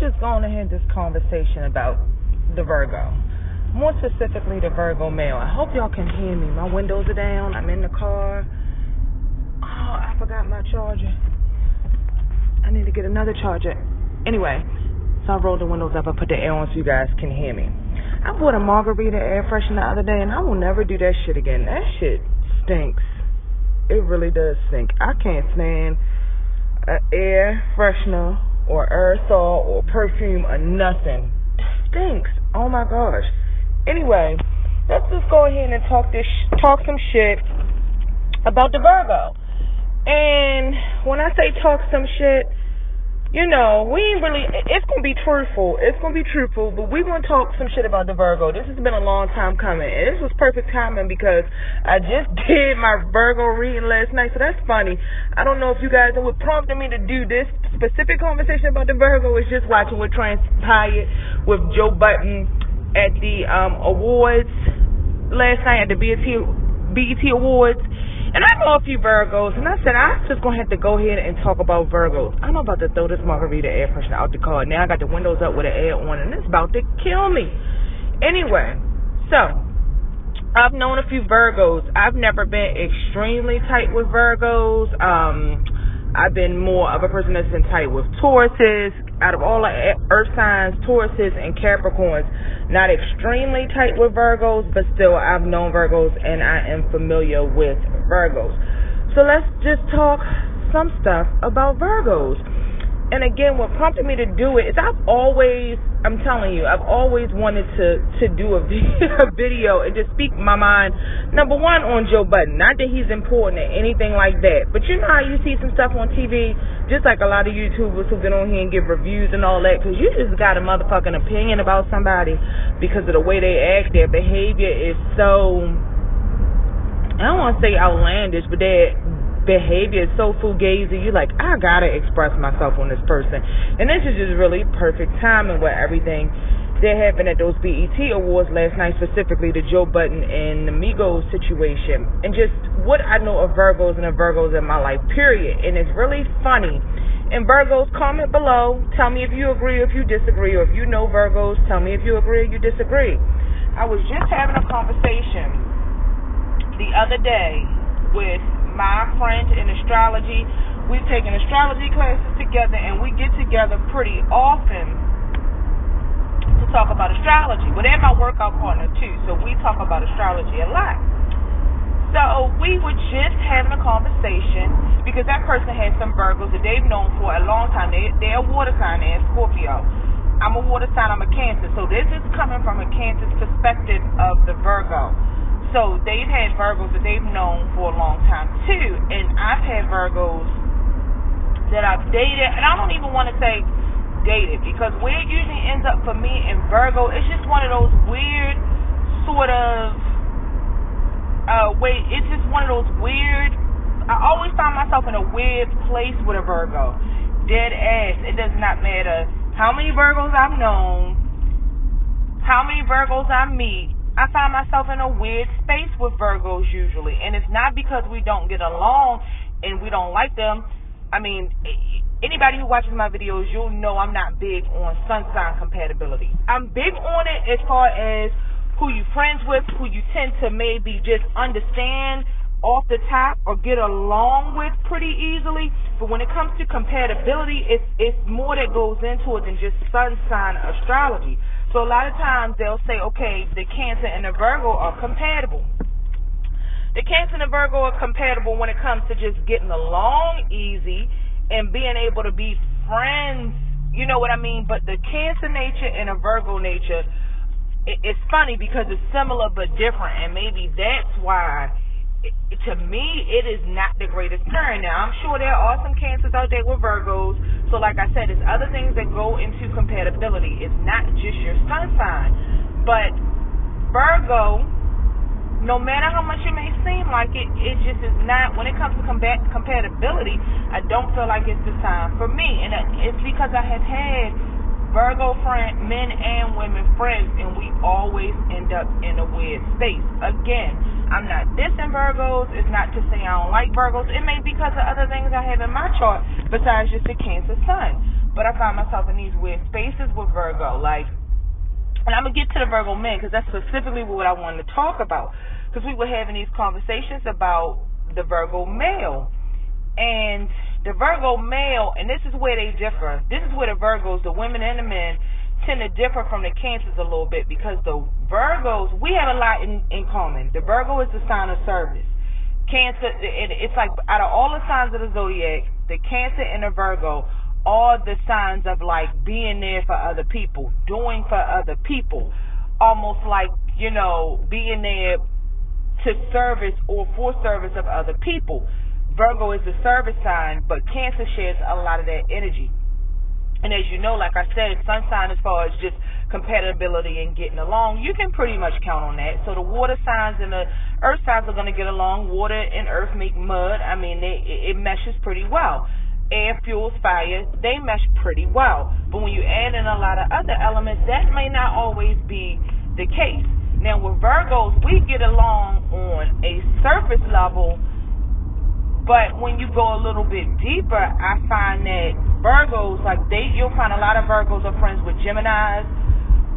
just go on ahead this conversation about the Virgo. More specifically, the Virgo male. I hope y'all can hear me. My windows are down. I'm in the car. Oh, I forgot my charger. I need to get another charger. Anyway, so I rolled the windows up. I put the air on so you guys can hear me. I bought a margarita air freshener the other day, and I will never do that shit again. That shit stinks. It really does stink. I can't stand an air freshener or aerosol or perfume or nothing. It stinks. Oh my gosh. Anyway, let's just go ahead and talk some shit about the Virgo. And when I say talk some shit, you know, we ain't really, it's going to be truthful. It's going to be truthful, but we're going to talk some shit about the Virgo. This has been a long time coming, and this was perfect timing because I just did my Virgo reading last night, so that's funny. I don't know if you guys, what prompted me to do this specific conversation about the Virgo is just watching what transpired with Joe Budden at the awards last night at the BET Awards. And I know a few Virgos, and I said, I'm just going to have to go ahead and talk about Virgos. I'm about to throw this margarita air freshener out the car. Now I got the windows up with the air on, and it's about to kill me. Anyway, so I've known a few Virgos. I've never been extremely tight with Virgos. I've been more of a person that's been tight with Tauruses. Out of all the earth signs, Tauruses and Capricorns, not extremely tight with Virgos, but still I've known Virgos and I am familiar with Virgos. So let's just talk some stuff about Virgos. And again, what prompted me to do it is I'm always wanted to do a video and just speak my mind, number one, on Joe Budden. Not that he's important or anything like that, but you know how you see some stuff on TV, just like a lot of YouTubers who get on here and give reviews and all that, because you just got a motherfucking opinion about somebody because of the way they act. Their behavior is so, I don't want to say outlandish, but their behavior is so fugazi. You're like, I gotta express myself on this person. And this is just really perfect timing with everything that happened at those BET Awards last night, specifically the Joe Budden and the Migos situation, and just what I know of Virgos and the Virgos in my life, period. And it's really funny. And Virgos, comment below. Tell me if you agree or if you disagree, or if you know Virgos, tell me if you agree or you disagree. I was just having a conversation the other day with my friend in astrology. We've taken astrology classes together, and we get together pretty often to talk about astrology. Well, they're my workout partner too, so we talk about astrology a lot. So we were just having a conversation because that person has some Virgos that they've known for a long time. They're a water sign, they're a Scorpio. I'm a water sign, I'm a Cancer. So this is coming from a Cancer's perspective of the Virgo. So they've had Virgos that they've known for a long time too, and I've had Virgos that I've dated, and I don't even want to say dated, because where it usually ends up for me in Virgo, it's just one of those weird sort of it's just one of those weird, I always find myself in a weird place with a Virgo. Dead ass. It does not matter how many Virgos I've known, how many Virgos I meet, I find myself in a weird space with Virgos usually. And it's not because we don't get along and we don't like them. I mean, anybody who watches my videos, you'll know I'm not big on sun sign compatibility. I'm big on it as far as who you friends with, who you tend to maybe just understand off the top or get along with pretty easily. But when it comes to compatibility, it's more that goes into it than just sun sign astrology. So a lot of times they'll say, okay, the Cancer and the Virgo are compatible. The Cancer and the Virgo are compatible when it comes to just getting along easy and being able to be friends, you know what I mean? But the Cancer nature and the Virgo nature, it's funny because it's similar but different, and maybe that's why, to me, it is not the greatest pairing. Now, I'm sure there are some Cancers out there with Virgos, so like I said, there's other things that go into compatibility. It's not just your sun sign. But Virgo, no matter how much it may seem like it, it just is not, when it comes to compatibility, I don't feel like it's the time for me. And it's because I have had Virgo friends, men and women friends, and we always end up in a weird space. Again, I'm not dissing Virgos. It's not to say I don't like Virgos. It may be because of other things I have in my chart besides just the Cancer sun. but I find myself in these weird spaces with Virgo. Like, and I'm going to get to the Virgo men because that's specifically what I wanted to talk about. Because we were having these conversations about the Virgo male. And the Virgo male, and this is where they differ. This is where the Virgos, the women and the men, tend to differ from the Cancers a little bit. Because the Virgos, we have a lot in common. The Virgo is the sign of service. Cancer, it's like out of all the signs of the zodiac, the Cancer and the Virgo are the signs of like being there for other people, doing for other people, almost like, you know, being there to service or for service of other people. Virgo is the service sign, but Cancer shares a lot of that energy. And as you know, like I said, sun sign as far as just compatibility and getting along, you can pretty much count on that. So the water signs and the earth signs are going to get along. Water and earth make mud. I mean, it meshes pretty well. Air, fuels, fire, they mesh pretty well. But when you add in a lot of other elements, that may not always be the case. Now, with Virgos, we get along on a surface level, but when you go a little bit deeper, I find that Virgos, like you'll find a lot of Virgos are friends with Geminis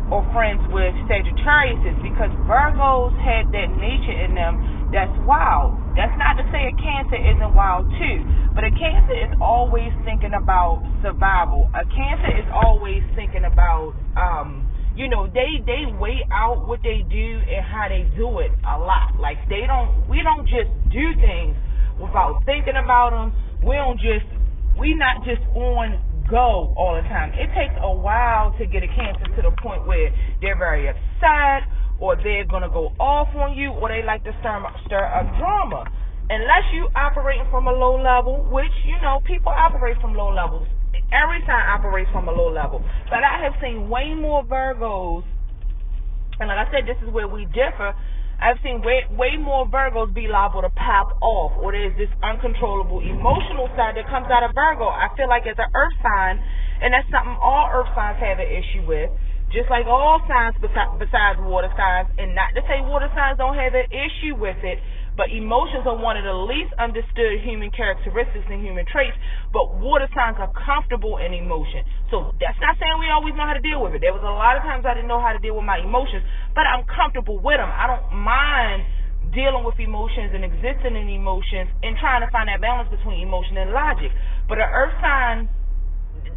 or friends with Sagittariuses, because Virgos had that nature in them that's wild. That's not to say a Cancer isn't wild too, but a Cancer is always thinking about survival. A Cancer is always thinking about, they weigh out what they do and how they do it a lot. Like we don't just do things without thinking about them. We not just on go all the time. It takes a while to get a Cancer to the point where they're very upset, or they're going to go off on you, or they like to stir up drama. Unless you operating from a low level, which, people operate from low levels. Every sign operates from a low level. But I have seen way more Virgos, and like I said, this is where we differ. I've seen way more Virgos be liable to pop off, or there's this uncontrollable emotional side that comes out of Virgo. I feel like as an earth sign, and that's something all earth signs have an issue with, just like all signs besides water signs, and not to say water signs don't have an issue with it, but emotions are one of the least understood human characteristics and human traits, but water signs are comfortable in emotion. So that's not saying we always know how to deal with it. There was a lot of times I didn't know how to deal with my emotions, but I'm comfortable with them. I don't mind dealing with emotions and existing in emotions and trying to find that balance between emotion and logic. But an earth sign,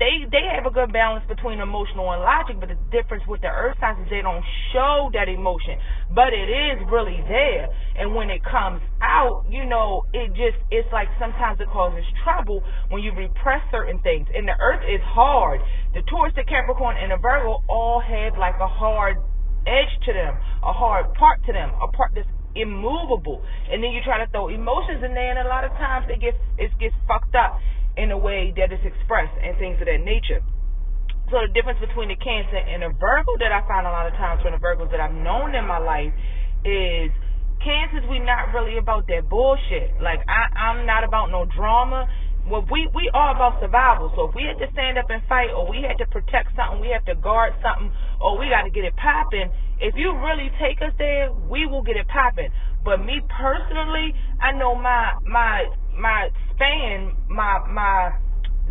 they have a good balance between emotional and logic, but the difference with the earth signs is they don't show that emotion, but it is really there. And when it comes out, it's like sometimes it causes trouble when you repress certain things. And the earth is hard. The Taurus, the Capricorn, and the Virgo all have like a hard edge to them, a hard part to them, a part that's immovable. And then you try to throw emotions in there, and a lot of times it gets fucked up in a way that is expressed and things of that nature. So the difference between the Cancer and the Virgo that I find a lot of times from the Virgos that I've known in my life is Cancers, we not really about that bullshit. Like, I'm not about no drama. Well, we are about survival. So if we had to stand up and fight, or we had to protect something, we have to guard something, or we got to get it popping, if you really take us there, we will get it popping. But me personally, I know my span, my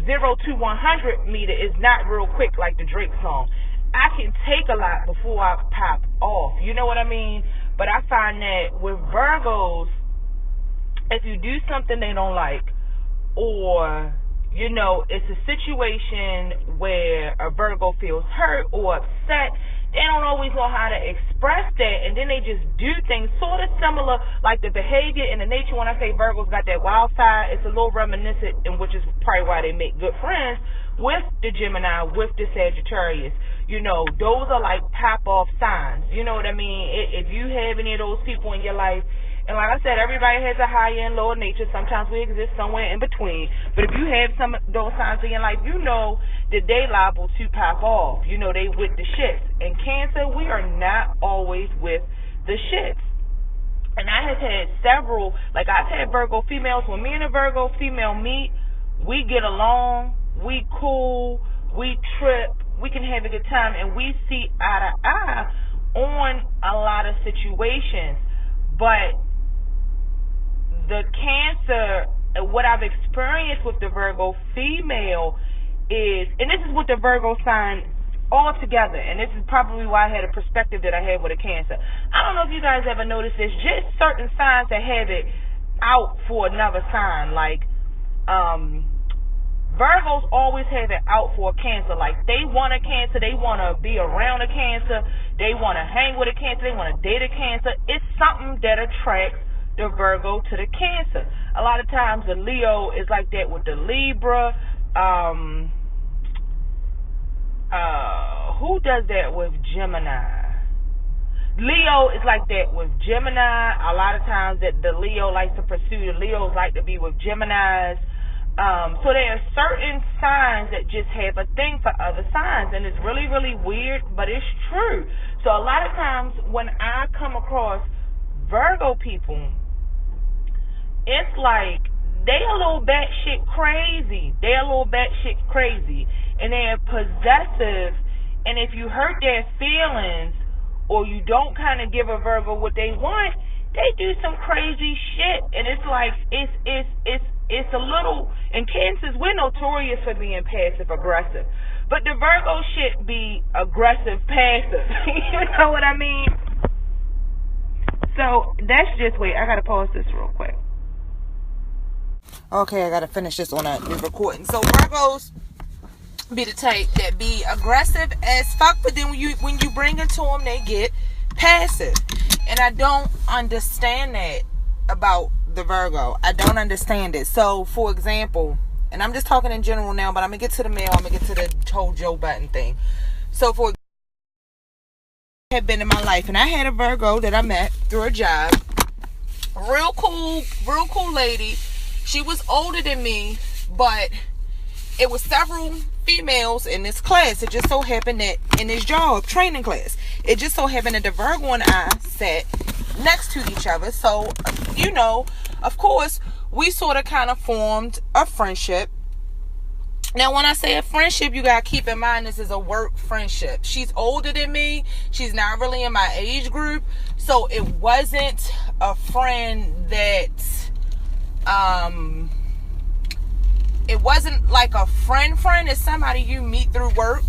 0 to 100 meter is not real quick like the Drake song. I can take a lot before I pop off. You know what I mean? But I find that with Virgos, if you do something they don't like, or, it's a situation where a Virgo feels hurt or upset, they don't always know how to express that, and then they just do things sort of similar, like the behavior and the nature. When I say Virgo's got that wild side, it's a little reminiscent, and which is probably why they make good friends with the Gemini, with the Sagittarius. Those are like pop-off signs. You know what I mean? If you have any of those people in your life, and like I said, everybody has a higher and lower nature. Sometimes we exist somewhere in between. But if you have some of those signs in your life, that they liable to pop off. They with the shits. And Cancer, we are not always with the shits. And I have had several, like I've had Virgo females. When me and a Virgo female meet, we get along, we cool, we trip, we can have a good time, and we see eye to eye on a lot of situations. But the Cancer, what I've experienced with the Virgo female is, and this is what the Virgo sign all together, and this is probably why I had a perspective that I had with a Cancer. I don't know if you guys ever noticed this, just certain signs that have it out for another sign, like Virgos always have it out for a Cancer. Like, they want a Cancer, they want to be around a Cancer, they want to hang with a Cancer, they want to date a Cancer. It's something that attracts the Virgo to the Cancer. A lot of times the Leo is like that with the Libra. Who does that with Gemini? Leo is like that with Gemini. A lot of times that the Leo likes to pursue, the Leos like to be with Geminis. So there are certain signs that just have a thing for other signs, and it's really, really weird, but it's true. So a lot of times when I come across Virgo people, it's like they a little batshit crazy. They're a little batshit crazy, and they're possessive. And if you hurt their feelings, or you don't kind of give a Virgo what they want, they do some crazy shit. And it's like it's a little. In Cancers, we're notorious for being passive aggressive, but the Virgo shit be aggressive passive. You know what I mean? So that's just wait. I gotta pause this real quick. Okay, I gotta finish this on a new recording. So Virgos be the type that be aggressive as fuck, but then when you bring it to them, they get passive. And I don't understand that about the Virgo. I don't understand it. So, for example, and I'm just talking in general now, but I'm gonna get to the mail. I'm gonna get to the whole Joe Budden thing. So, for had been in my life, and I had a Virgo that I met through a job. Real cool lady. She was older than me, but it was several females in this class. It just so happened that in this job training class, it just so happened that the Virgo and I sat next to each other. So, you know, of course, we sort of kind of formed a friendship. Now, when I say a friendship, you got to keep in mind this is a work friendship. She's older than me. She's not really in my age group. So it wasn't a friend that, it wasn't like a friend. It's somebody you meet through work,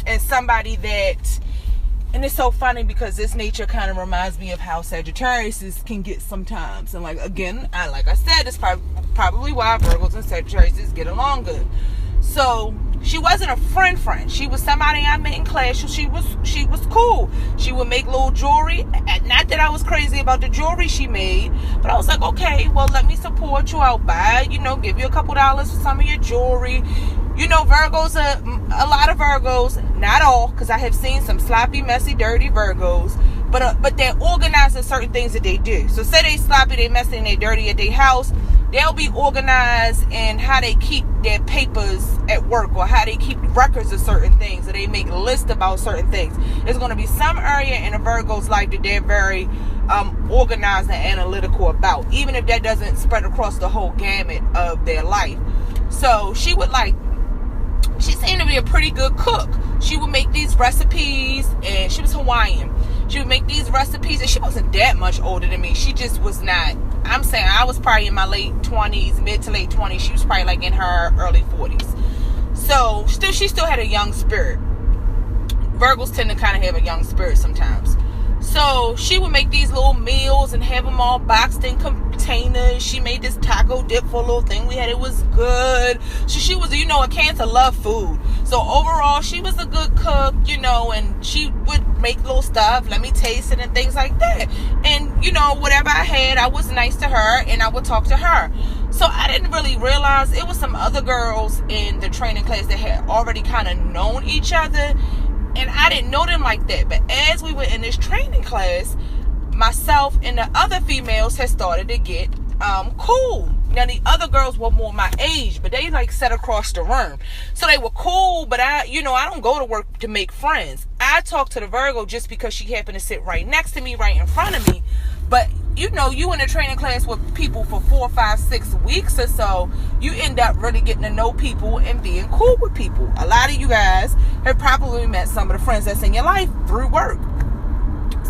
and somebody that, and it's so funny because this nature kind of reminds me of how Sagittarius can get sometimes. And like, again, like I said, it's probably why Virgos and Sagittarius get along good. So she wasn't a friend. She was somebody I met in class. She was cool. She would make little jewelry. Not that I was crazy about the jewelry she made, but I was like, okay, well, let me support you. I'll buy, give you a couple dollars for some of your jewelry. Virgos are a lot of Virgos, not all, because I have seen some sloppy, messy, dirty Virgos, but they're organized in certain things that they do. So say they sloppy, they messy, and they dirty at their house, they'll be organized in how they keep their papers at work, or how they keep records of certain things, or they make lists about certain things. There's going to be some area in a Virgo's life that they're very organized and analytical about, even if that doesn't spread across the whole gamut of their life. So she seemed to be a pretty good cook. She would make these recipes, and she was Hawaiian. She would make these recipes, and she wasn't that much older than me. She just was not. I'm saying I was probably in my late 20s, mid to late 20s. She was probably like in her early 40s. So she still had a young spirit. Virgos tend to kind of have a young spirit sometimes. So she would make these little meals and have them all boxed in containers. She made this taco dip for a little thing we had. It was good. So she was, a Cancer love food. So overall, she was a good cook, and she would make little stuff, let me taste it and things like that. And, whatever I had, I was nice to her and I would talk to her. So I didn't really realize it was some other girls in the training class that had already kind of known each other. And I didn't know them like that. But as we were in this training class, myself and the other females had started to get cool. Now, the other girls were more my age, but they sat across the room. So they were cool, but I don't go to work to make friends. I talk to the Virgo just because she happened to sit right next to me, right in front of me. But, you in a training class with people for 4, 5, 6 weeks or so, you end up really getting to know people and being cool with people. A lot of you guys have probably met some of the friends that's in your life through work.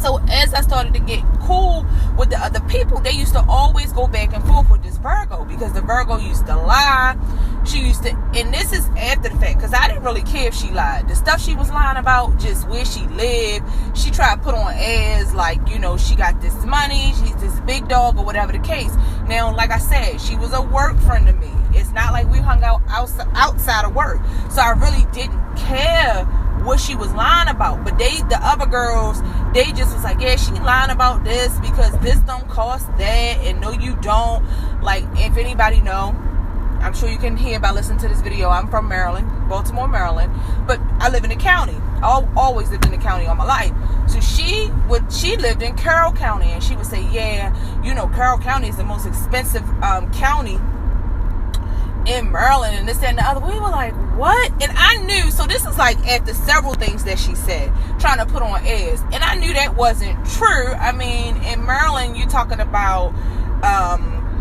So as I started to get cool with the other people, they used to always go back and forth with this Virgo, because the Virgo used to lie. She used to, and this is after the fact, because I didn't really care if she lied. The stuff she was lying about, just where she lived, she tried to put on airs like, you know, she got this money, she's this big dog, or whatever the case. Now, like I said, she was a work friend to me. It's not like we hung out outside of work. So I really didn't care what she was lying about. But the other girls, they just was like, yeah, she lying about this because this don't cost that, and no, you don't. Like, if anybody know, I'm sure you can hear by listening to this video, I'm from Maryland, Baltimore, Maryland, but I live in the county. I always lived in the county all my life. So she lived in Carroll County, and she would say, yeah, you know, Carroll County is the most expensive county in Maryland, and this, that, and the other. We were like, what? And I knew, so this is like after several things that she said, trying to put on airs, and I knew that wasn't true. I mean, in Maryland, you're talking about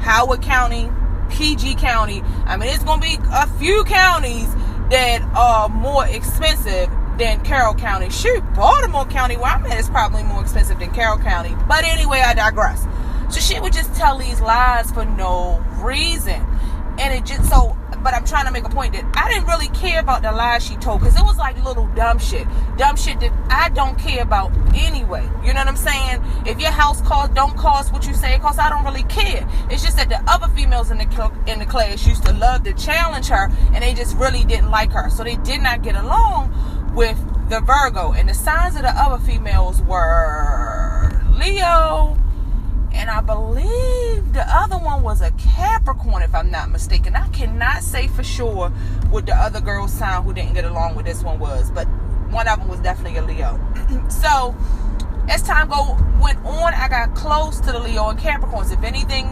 Howard County, PG County. I mean, it's gonna be a few counties that are more expensive than Carroll County. Shoot, Baltimore County, where I'm at, is probably more expensive than Carroll County. But anyway, I digress. So she would just tell these lies for no reason. And it just, so, but I'm trying to make a point that I didn't really care about the lies she told, because it was like little dumb shit that I don't care about anyway. You know what I'm saying? If your house don't cost what you say it costs, I don't really care. It's just that the other females in the class used to love to challenge her, and they just really didn't like her, so they did not get along with the Virgo. And the signs of the other females were Leo, and I believe the other one was a Capricorn, if I'm not mistaken. I cannot say for sure what the other girl's sign who didn't get along with this one was, but one of them was definitely a Leo. So as time went on, I got close to the Leo and Capricorns. If anybody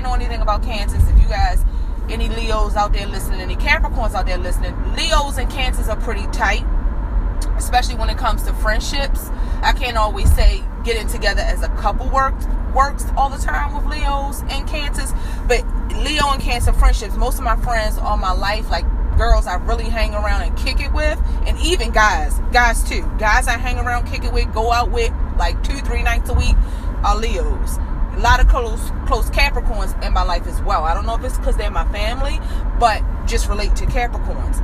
know anything about Cancers, if you guys, any Leos out there listening, any Capricorns out there listening, Leos and Cancers are pretty tight, especially when it comes to friendships. I can't always say getting together as a couple works all the time with Leos and Cancers, but Leo and Cancer friendships, most of my friends all my life, like girls I really hang around and kick it with, and even guys too, guys I hang around, kick it with, go out with like 2-3 nights a week, are Leos. A lot of close Capricorns in my life as well. I don't know if it's because they're my family, but just relate to Capricorns.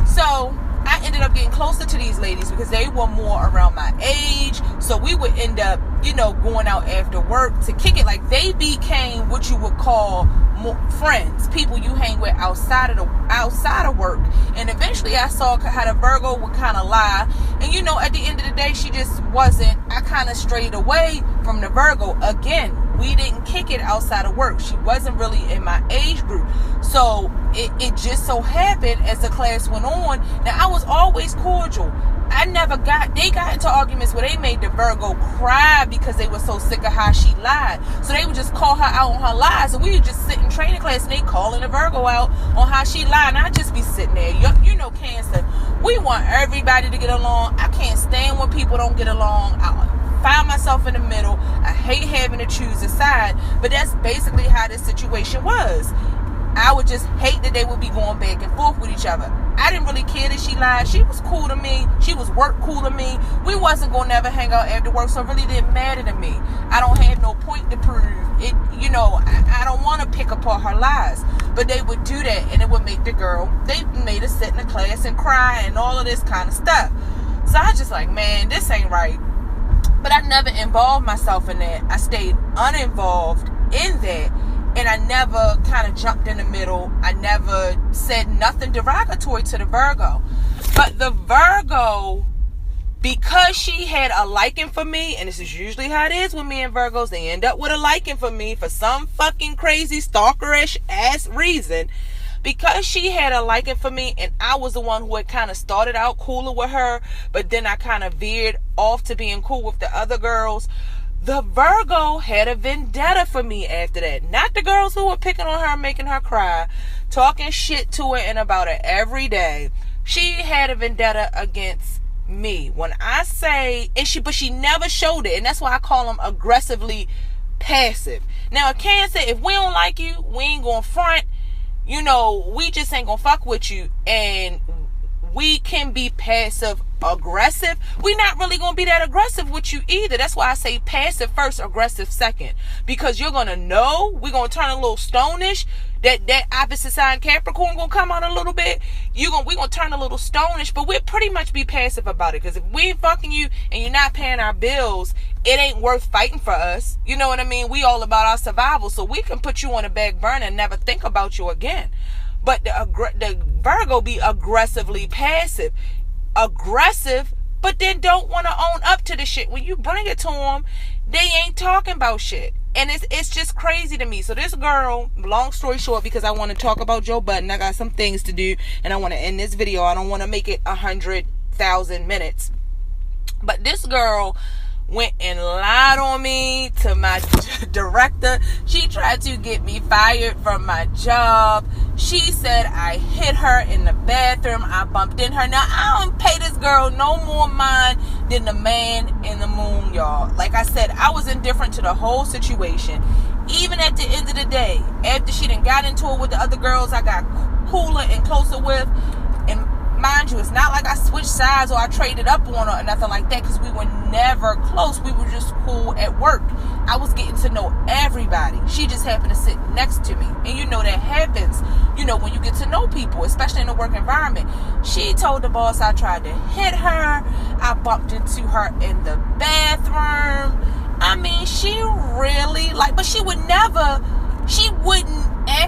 So I ended up getting closer to these ladies because they were more around my age. So we would end up, you know, going out after work to kick it. Like, they became what you would call more friends, people you hang with outside of work. And eventually I saw how the Virgo would kind of lie. And, you know, at the end of the day, she just wasn't. I kind of strayed away from the Virgo. Again, we didn't kick it outside of work. She wasn't really in my age group. So it just so happened as the class went on. Now, I was always cordial. They got into arguments where they made the Virgo cry because they were so sick of how she lied. So they would just call her out on her lies. And we would just sit in training class and they calling the Virgo out on how she lied. And I'd just be sitting there. You know, Cancer, we want everybody to get along. I can't stand when people don't get along. I find myself in the middle. I hate having to choose a side. But that's basically how this situation was. I would just hate that they would be going back and forth with each other. I didn't really care that she lied. She was cool to me. She was work cool to me. We wasn't going to never hang out after work, so it really didn't matter to me. I don't have no point to prove it. You know, I don't want to pick apart her lies. But they would do that, and it would make the girl, they made her sit in the class and cry and all of this kind of stuff. So I was just like, man, this ain't right. But I never involved myself in that. I stayed uninvolved in that. And I never kind of jumped in the middle. I never said nothing derogatory to the Virgo. But the Virgo, because she had a liking for me, and this is usually how it is with me and Virgos, they end up with a liking for me for some fucking crazy stalkerish ass reason. Because she had a liking for me, and I was the one who had kind of started out cooler with her, but then I kind of veered off to being cool with the other girls. The Virgo had a vendetta for me after that. Not the girls who were picking on her, making her cry, talking shit to her and about her every day. She had a vendetta against me. When I say, but she never showed it, and that's why I call them aggressively passive. Now, a Cancer, if we don't like you, we ain't gonna front. You know, we just ain't gonna fuck with you, and we can be passive aggressive. We're not really going to be that aggressive with you either. That's why I say passive first, aggressive second, because you're going to know we're going to turn a little stonish. That opposite sign Capricorn going to come out a little bit. We're going to turn a little stonish, but we'll pretty much be passive about it, because if we ain't fucking you and you're not paying our bills, it ain't worth fighting for us. You know what I mean? We all about our survival, so we can put you on a back burner and never think about you again. But the Virgo be aggressively passive. Aggressive, but then don't want to own up to the shit. When you bring it to them, they ain't talking about shit. And it's just crazy to me. So this girl, long story short, because I want to talk about Joe Budden, I got some things to do, and I want to end this video. I don't want to make it 100,000 minutes. But this girl went and lied on me to my director. She tried to get me fired from my job. She said I hit her in the bathroom. I bumped in her. Now, I don't pay this girl no more mind than the man in the moon, y'all. Like I said, I was indifferent to the whole situation. Even at the end of the day, after she done got into it with the other girls I got cooler and closer with, and mind you, it's not like I switched sides or I traded up on her or nothing like that, because we were never close. We were just cool at work. I was getting to know everybody. She just happened to sit next to me. And you know that happens, when you get to know people, especially in the work environment. She told the boss I tried to hit her. I bumped into her in the bathroom. I mean, she really, but she wouldn't act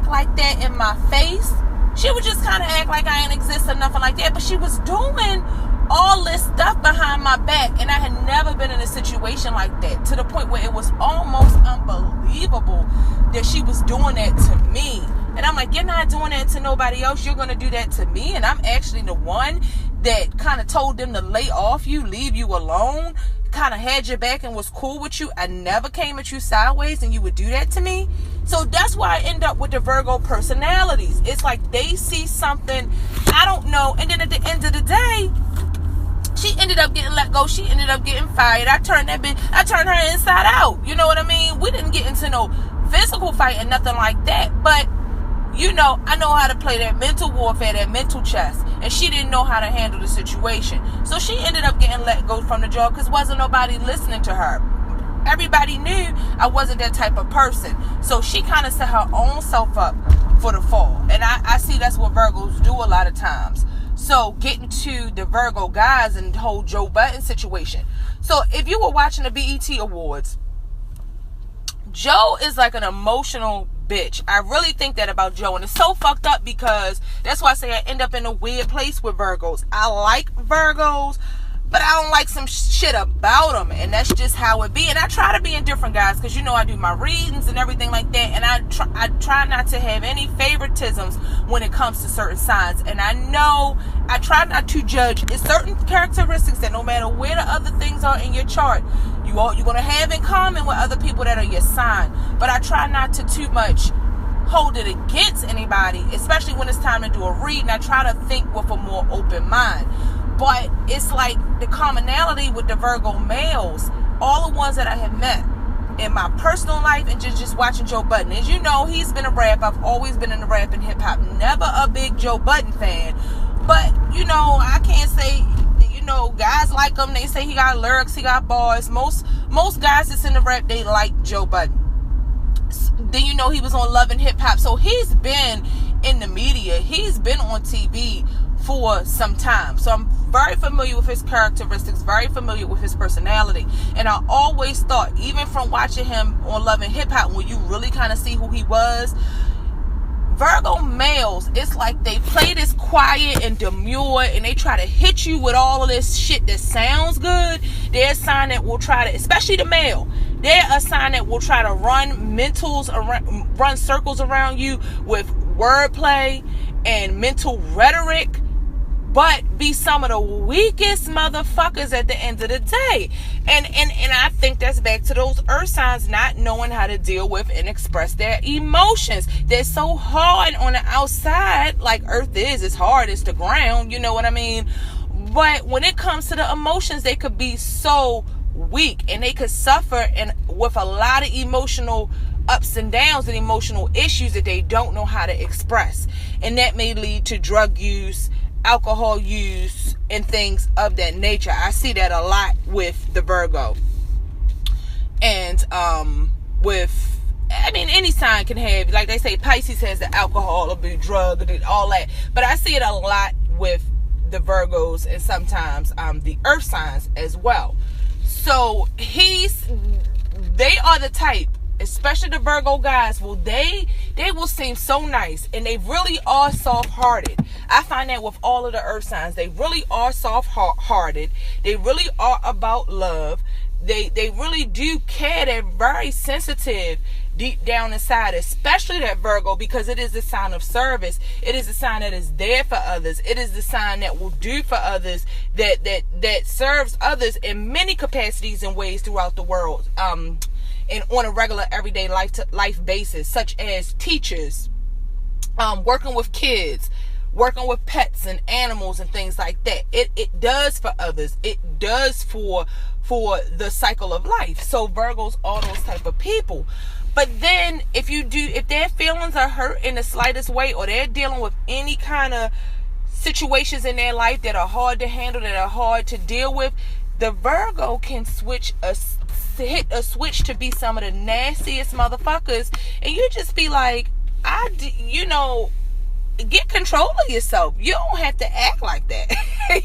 like that in my face. She would just kind of act like I ain't exist or nothing like that. But she was doing all this stuff behind my back. And I had never been in a situation like that, to the point where it was almost unbelievable that she was doing that to me. And I'm like, you're not doing that to nobody else. You're going to do that to me. And I'm actually the one that kind of told them to lay off you, leave you alone, kind of had your back and was cool with you. I never came at you sideways, and you would do that to me. So that's why I end up with the Virgo personalities. It's like they see something, I don't know, and then at the end of the day, she ended up getting let go. She ended up getting fired. I turned her inside out. You know what I mean? We didn't get into no physical fight and nothing like that. But, I know how to play that mental warfare, that mental chess. And she didn't know how to handle the situation. So she ended up getting let go from the job because wasn't nobody listening to her. Everybody knew I wasn't that type of person. So she kind of set her own self up for the fall. And I see that's what Virgos do a lot of times. So getting to the Virgo guys and the whole Joe Budden situation. So if you were watching the BET Awards, Joe is like an emotional bitch. I really think that about Joe, and it's so fucked up because that's why I say I end up in a weird place with Virgos. I like Virgos, but I don't like some shit about them, and that's just how it be. And I try to be indifferent, guys, because I do my readings and everything like that, and I try not to have any favoritisms when it comes to certain signs. And I try not to judge. It's certain characteristics that no matter where the other things are in your chart, you're going to have in common with other people that are your sign. But I try not to too much hold it against anybody, especially when it's time to do a reading. I try to think with a more open mind. But it's like the commonality with the Virgo males, all the ones that I have met in my personal life and just watching Joe Budden. As you know, he's been a rap. I've always been in the rap and hip hop. Never a big Joe Budden fan. But, I can't say, guys like him. They say he got lyrics, he got bars. Most guys that's in the rap, they like Joe Budden. Then he was on Love and Hip Hop. So he's been in the media. He's been on TV for some time. So I'm very familiar with his characteristics, very familiar with his personality. And I always thought, even from watching him on Love and Hip Hop, when you really kind of see who he was, Virgo males, it's like they play this quiet and demure, and they try to hit you with all of this shit that sounds good. They're a sign that will try to, especially the male, they're a sign that will try to run circles around you with wordplay and mental rhetoric, but be some of the weakest motherfuckers at the end of the day. And I think that's back to those earth signs not knowing how to deal with and express their emotions. They're so hard on the outside, like earth is. It's hard, it's the ground, you know what I mean? But when it comes to the emotions, they could be so weak, and they could suffer with a lot of emotional ups and downs and emotional issues that they don't know how to express. And that may lead to drug use, alcohol use and things of that nature. I see that a lot with the Virgo. And with, I mean, any sign can have, like they say, Pisces has the alcohol or the drug and all that. But I see it a lot with the Virgos and sometimes the earth signs as well. So they are the type, especially the Virgo guys, they will seem so nice, and they really are soft-hearted. I find that with all of the earth signs, they really are soft-hearted. They really are about love. They really do care. They're very sensitive deep down inside, especially that Virgo, because it is the sign of service. It is the sign that is there for others. It is the sign that will do for others, that serves others in many capacities and ways throughout the world, and on a regular everyday life basis, such as teachers, working with kids, working with pets and animals and things like that. It does for others. It does for the cycle of life. So Virgos are those type of people. But then if their feelings are hurt in the slightest way, or they're dealing with any kind of situations in their life that are hard to handle, that are hard to deal with, the Virgo can hit a switch to be some of the nastiest motherfuckers, and you just be like, get control of yourself. You don't have to act like that.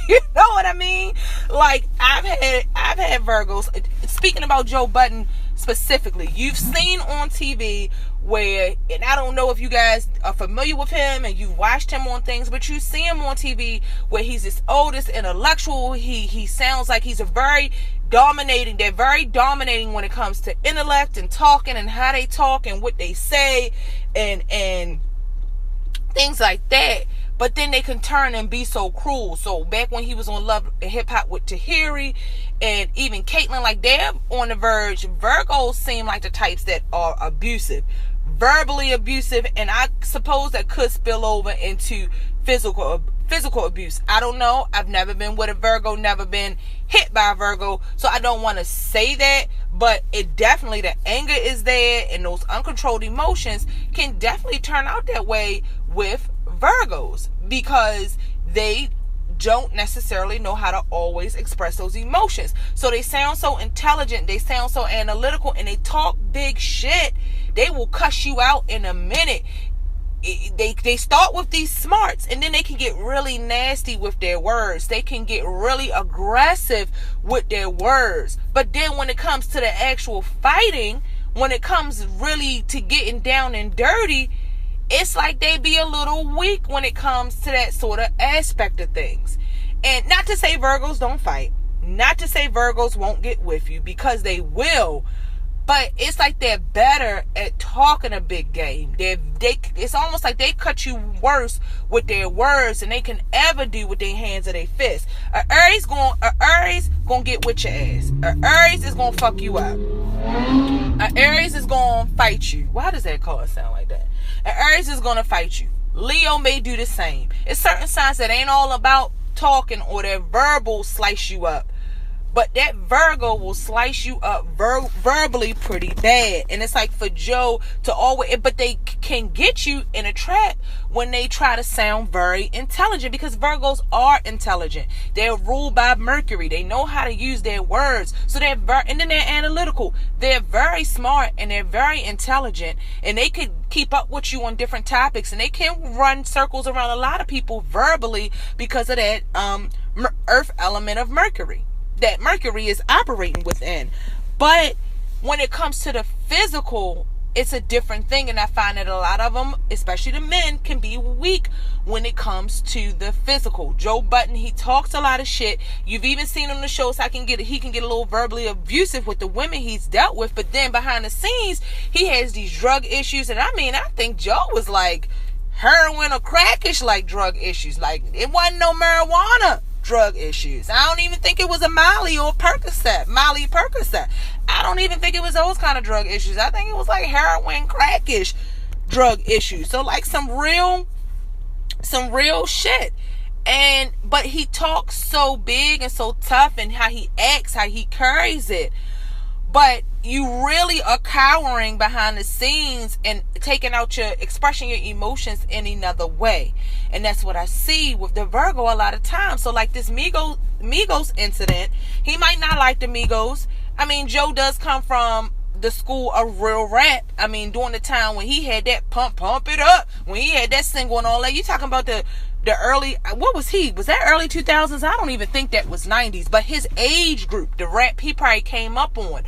You know what I mean? Like, I've had Virgos. Speaking about Joe Budden specifically, you've seen on TV where, and I don't know if you guys are familiar with him and you watched him on things, but you see him on TV where he's this oldest intellectual. He sounds like he's very dominating when it comes to intellect and talking and how they talk and what they say and things like that. But then they can turn and be so cruel. So back when he was on Love and Hip Hop with Tahiri and even Caitlyn, like, they're on the verge. Virgos seem like the types that are abusive, verbally abusive, and I suppose that could spill over into physical abuse. I don't know. I've never been with a Virgo, never been hit by a Virgo, so I don't want to say that, but it definitely, the anger is there, and those uncontrolled emotions can definitely turn out that way with Virgos, because they don't necessarily know how to always express those emotions. So they sound so intelligent, they sound so analytical, and they talk big shit. They will cuss you out in a minute. They start with these smarts, and then they can get really nasty with their words. They can get really aggressive with their words. But then when it comes to the actual fighting, when it comes really to getting down and dirty, it's like they be a little weak when it comes to that sort of aspect of things. And not to say Virgos don't fight, not to say Virgos won't get with you, because they will. But it's like they're better at talking a big game. It's almost like they cut you worse with their words than they can ever do with their hands or their fists. A Aries gonna get with your ass. A Aries is gonna fuck you up. A Aries is gonna fight you. Why does that card sound like that? An Aries is gonna fight you. Leo may do the same. It's certain signs that ain't all about talking or their verbal slice you up. But that Virgo will slice you up verbally pretty bad. And it's like for Joe to always, but they can get you in a trap when they try to sound very intelligent, because Virgos are intelligent. They're ruled by Mercury. They know how to use their words. So and then they're analytical. They're very smart and they're very intelligent, and they could keep up with you on different topics, and they can run circles around a lot of people verbally because of that earth element of Mercury that Mercury is operating within. But when it comes to the physical, it's a different thing, and I find that a lot of them, especially the men, can be weak when it comes to the physical. Joe Budden, he talks a lot of shit. You've even seen on the shows he can get a little verbally abusive with the women he's dealt with, but then behind the scenes, he has these drug issues. And I think Joe was like heroin or crackish like drug issues. Like, it wasn't no marijuana drug issues. I don't even think it was a Molly Percocet. I don't even think it was those kind of drug issues. I think it was like heroin, crackish drug issues. So like some real shit. But he talks so big and so tough, and how he acts, how he carries it. but you really are cowering behind the scenes and expressing your emotions in another way. And that's what I see with the Virgo a lot of times. So like this Migos incident, he might not like the Migos. I mean, Joe does come from the school of real rap. I mean, during the time when he had that pump it up, when he had that single and all that, you talking about the early, what was that early 2000s? I don't even think that was 90s, but his age group, the rap he probably came up on,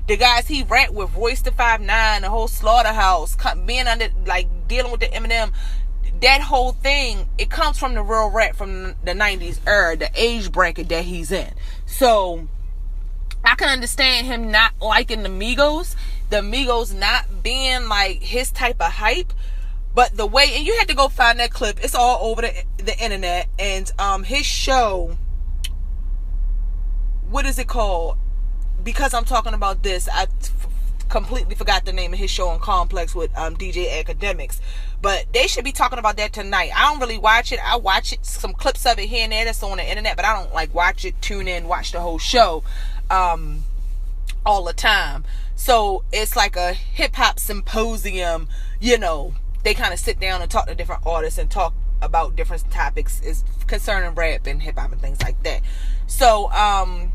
the guys he rapped with, Royce the 5'9", the whole Slaughterhouse, being under, like, dealing with the Eminem, that whole thing, it comes from the real rap from the 90s era, the age bracket that he's in. So I can understand him not liking the Migos not being like his type of hype, but the way, and you had to go find that clip, it's all over the internet, and his show, what is it called? Because I'm talking about this, I completely forgot the name of his show on Complex with DJ Academics, but they should be talking about that tonight. I don't really watch it. I watch it, some clips of it here and there that's on the internet, but I don't like watch it, tune in, watch the whole show all the time. So it's like a hip-hop symposium, you know. They kind of sit down and talk to different artists and talk about different topics is concerning rap and hip-hop and things like that. So I'm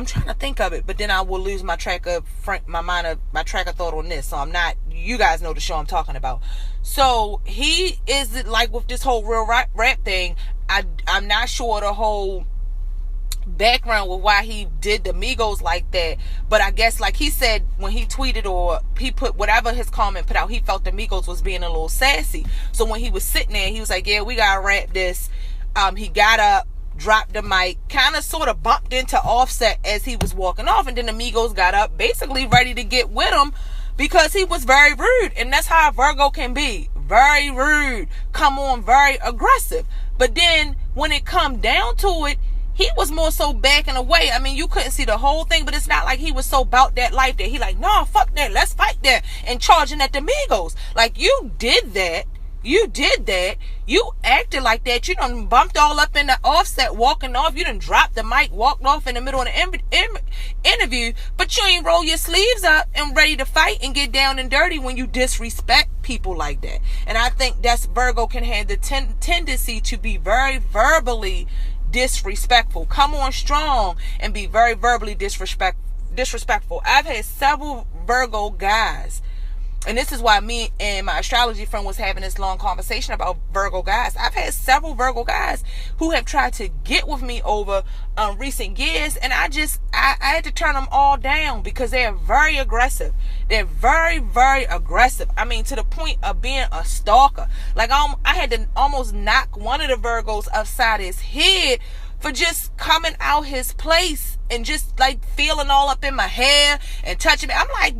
trying to think of it, but then I will lose my track of thought on this. So you guys know the show I'm talking about. So he is, like, with this whole real rap thing, I'm not sure the whole background with why he did the Migos like that, but I guess, like he said when he tweeted or he put whatever his comment put out, he felt the Migos was being a little sassy. So when he was sitting there, he was like, yeah, we gotta rap this. He got up, dropped the mic, kind of sort of bumped into Offset as he was walking off, and then the Migos got up basically ready to get with him because he was very rude. And that's how a Virgo can be, very rude, come on, very aggressive. But then when it come down to it, he was more so backing away. I mean, you couldn't see the whole thing, but it's not like he was so about that life that he like, no, fuck that, let's fight that, and charging at the Migos. Like, you did that. You acted like that. You done bumped all up in the Offset walking off. You done dropped the mic, walked off in the middle of the interview, but you ain't roll your sleeves up and ready to fight and get down and dirty when you disrespect people like that. And I think that's Virgo can have the tendency to be very verbally disrespectful. Come on strong and be very verbally disrespectful. I've had several Virgo guys, and this is why me and my astrology friend was having this long conversation about Virgo guys. I've had several Virgo guys who have tried to get with me over recent years, and I had to turn them all down because they're very aggressive. They're very, very aggressive. I mean, to the point of being a stalker. Like, I had to almost knock one of the Virgos upside his head for just coming out his place and just like feeling all up in my hair and touching me. I'm like,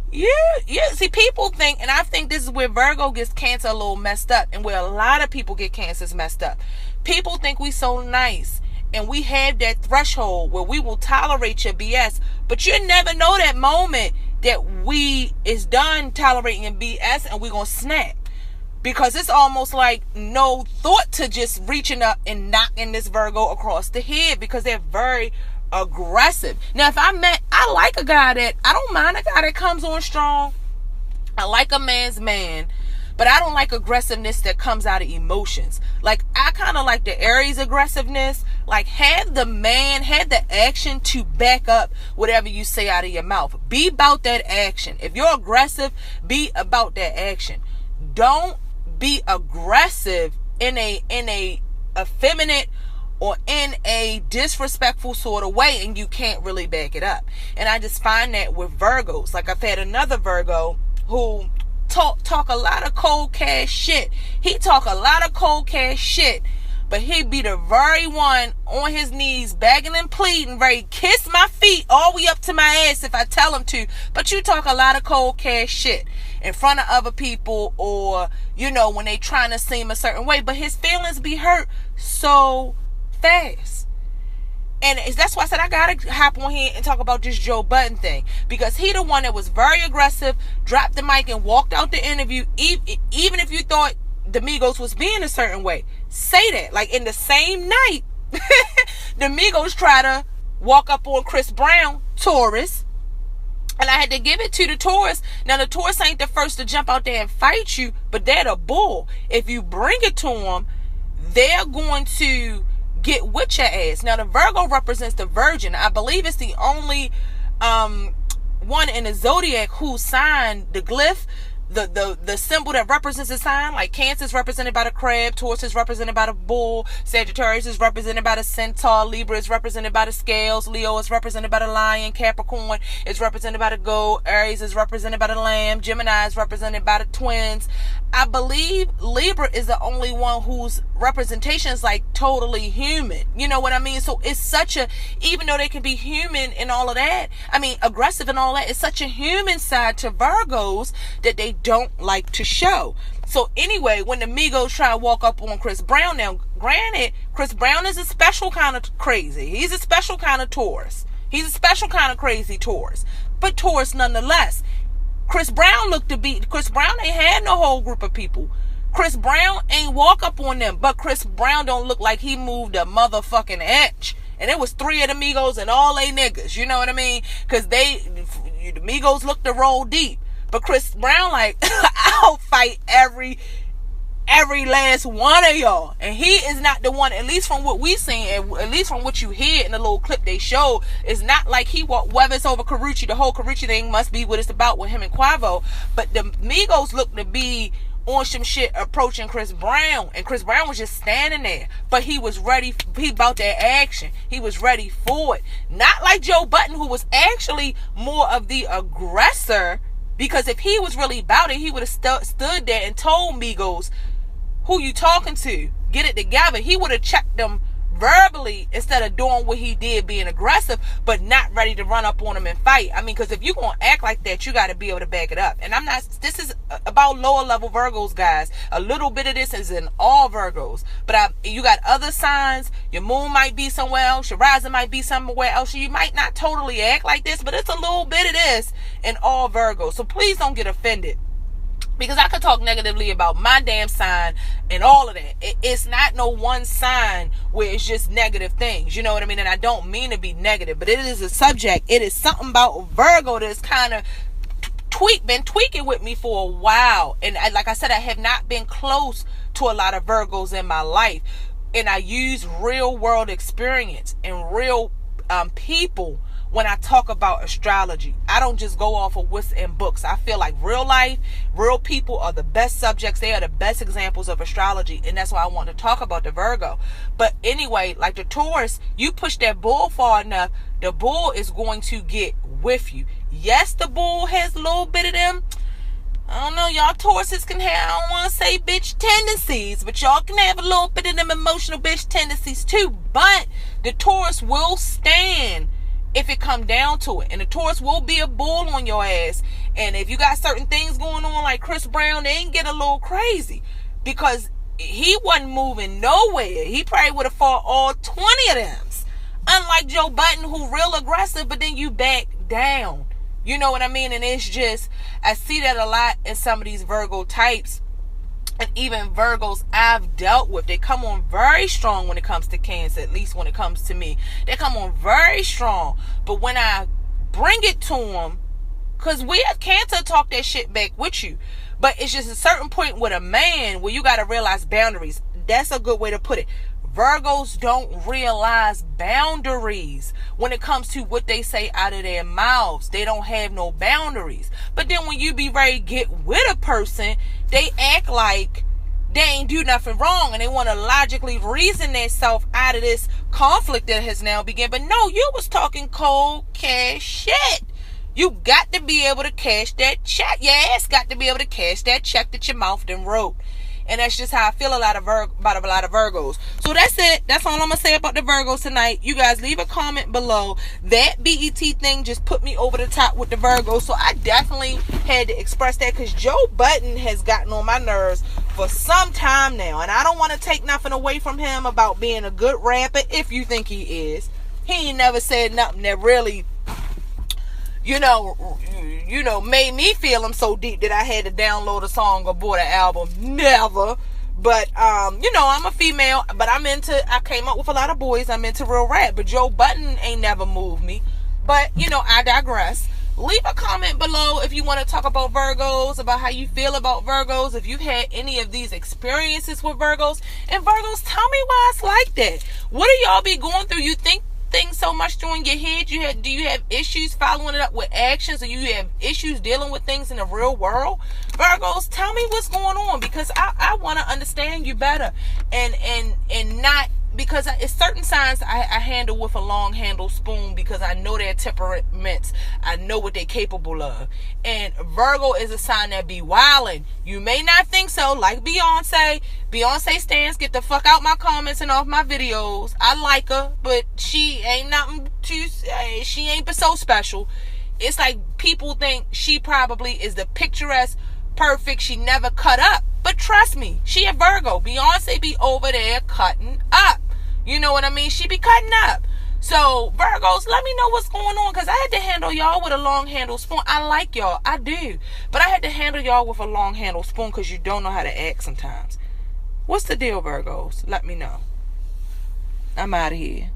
yeah. See, people think, and I think this is where Virgo gets Cancer a little messed up, and where a lot of people get Cancers messed up. People think we so nice, and we have that threshold where we will tolerate your BS, but you never know that moment that we is done tolerating your BS and we gonna snap. Because it's almost like no thought to just reaching up and knocking this Virgo across the head, because they're very aggressive. Now, if I like a guy that, I don't mind a guy that comes on strong. I like a man's man, but I don't like aggressiveness that comes out of emotions. Like, I kind of like the Aries aggressiveness. Like, have the action to back up whatever you say out of your mouth. Be about that action. If you're aggressive, be about that action. Don't be aggressive in a effeminate or in a disrespectful sort of way, and you can't really back it up. And I just find that with Virgos. Like, I've had another Virgo who talk a lot of cold cash shit. He talk a lot of cold cash shit, but he be the very one on his knees begging and pleading, ready kiss my feet all the way up to my ass if I tell him to. But you talk a lot of cold cash shit in front of other people, or, you know, when they trying to seem a certain way, but his feelings be hurt so fast. And that's why I said I gotta hop on here and talk about this Joe Budden thing, because he the one that was very aggressive, dropped the mic and walked out the interview. Even if you thought the Migos was being a certain way, say that. Like, in the same night, the Migos try to walk up on Chris Brown, Taurus. And I had to give it to the Taurus. Now, the Taurus ain't the first to jump out there and fight you, but they're the bull. If you bring it to them, they're going to get with your ass. Now, the Virgo represents the Virgin. I believe it's the only one in the zodiac who signed the glyph, the symbol that represents the sign. Like Cancer is represented by the crab, Taurus is represented by the bull, Sagittarius is represented by the centaur, Libra is represented by the scales, Leo is represented by the lion, Capricorn is represented by the goat, Aries is represented by the lamb, Gemini is represented by the twins. I believe Libra is the only one whose representation is like totally human. You know what I mean? So it's such a, even though they can be human and all of that, I mean aggressive and all that, it's such a human side to Virgos that they don't like to show. So anyway, when the Migos try to walk up on Chris Brown, now granted, Chris Brown is a special kind of crazy. He's a special kind of Taurus. He's a special kind of crazy Taurus. But Taurus nonetheless. Chris Brown ain't had no whole group of people. Chris Brown ain't walk up on them, but Chris Brown don't look like he moved a motherfucking inch. And it was 3 of the Migos and all they niggas, you know what I mean? Because the Migos looked to roll deep. But Chris Brown like, I'll fight every last one of y'all. And he is not the one, at least from what we seen, and at least from what you hear in the little clip they showed, it's not like he walked, whether it's over Carucci, the whole Carucci thing must be what it's about with him and Quavo. But the Migos look to be on some shit approaching Chris Brown. And Chris Brown was just standing there. But he was ready, he about that action. He was ready for it. Not like Joe Budden, who was actually more of the aggressor. Because if he was really about it, he would have stood there and told Migos, who you talking to? Get it together. He would have checked them verbally instead of doing what he did, being aggressive, but not ready to run up on them and fight. I mean, because if you're going to act like that, you got to be able to back it up. And this is about lower level Virgos, guys. A little bit of this is in all Virgos. But you got other signs. Your moon might be somewhere else. Your rising might be somewhere else. You might not totally act like this, but it's a little bit of this in all Virgos. So please don't get offended. Because I could talk negatively about my damn sign and all of that. It's not no one sign where it's just negative things. You know what I mean? And I don't mean to be negative, but it is a subject. It is something about Virgo that's kind of been tweaking with me for a while. And like I said, I have not been close to a lot of Virgos in my life. And I use real world experience and real people when I talk about astrology. I don't just go off of what's in books. I feel like real life, real people are the best subjects. They are the best examples of astrology. And that's why I want to talk about the Virgo. But anyway, like the Taurus, you push that bull far enough, the bull is going to get with you. Yes, the bull has a little bit of them, I don't know, y'all Tauruses can have, I don't want to say bitch tendencies, but y'all can have a little bit of them emotional bitch tendencies too. But the Taurus will stand if it come down to it. And the Taurus will be a bull on your ass. And if you got certain things going on like Chris Brown, they ain't get a little crazy. Because he wasn't moving nowhere. He probably would have fought all 20 of them. Unlike Joe Budden, who real aggressive, but then you back down. You know what I mean? And it's just, I see that a lot in some of these Virgo types. And even Virgos I've dealt with, they come on very strong when it comes to Cancer, at least when it comes to me. They come on very strong. But when I bring it to them, because we as Cancer talk that shit back with you. But it's just a certain point with a man where you got to realize boundaries. That's a good way to put it. Virgos don't realize boundaries when it comes to what they say out of their mouths. They don't have no boundaries. But then when you be ready to get with a person, they act like they ain't do nothing wrong, and they want to logically reason themselves out of this conflict that has now begun. But no, you was talking cold cash shit. You got to be able to cash that check. Your ass got to be able to cash that check that your mouth done wrote. And that's just how I feel about a lot of Virgos. So that's it. That's all I'm going to say about the Virgos tonight. You guys leave a comment below. That BET thing just put me over the top with the Virgos. So I definitely had to express that because Joe Budden has gotten on my nerves for some time now. And I don't want to take nothing away from him about being a good rapper, if you think he is. He ain't never said nothing that really, you know, made me feel him so deep that I had to download a song or bought an album. Never. But you know, I'm a female, but I came up with a lot of boys. I'm into real rap, but Joe Budden ain't never moved me. But you know, I digress. Leave a comment below if you want to talk about Virgos, about how you feel about Virgos, if you've had any of these experiences with Virgos. And Virgos, tell me why it's like that. What do y'all be going through? You think things so much through in your head? Do you have issues following it up with actions, or you have issues dealing with things in the real world? Virgos, tell me what's going on, because I want to understand you better, and not because it's certain signs I handle with a long handle spoon, because I know their temperaments. I know what they're capable of. And Virgo is a sign that be wildin'. You may not think so, like Beyonce. Beyonce stands, get the fuck out my comments and off my videos. I like her, but she ain't nothing to say. She ain't but so special. It's like people think she probably is the picturesque, perfect, she never cut up. But trust me, she a Virgo. Beyonce be over there cutting up. You know what I mean? She be cutting up. So, Virgos, let me know what's going on, because I had to handle y'all with a long handle spoon. I like y'all. I do. But I had to handle y'all with a long handle spoon because you don't know how to act sometimes. What's the deal, Virgos? Let me know. I'm out of here.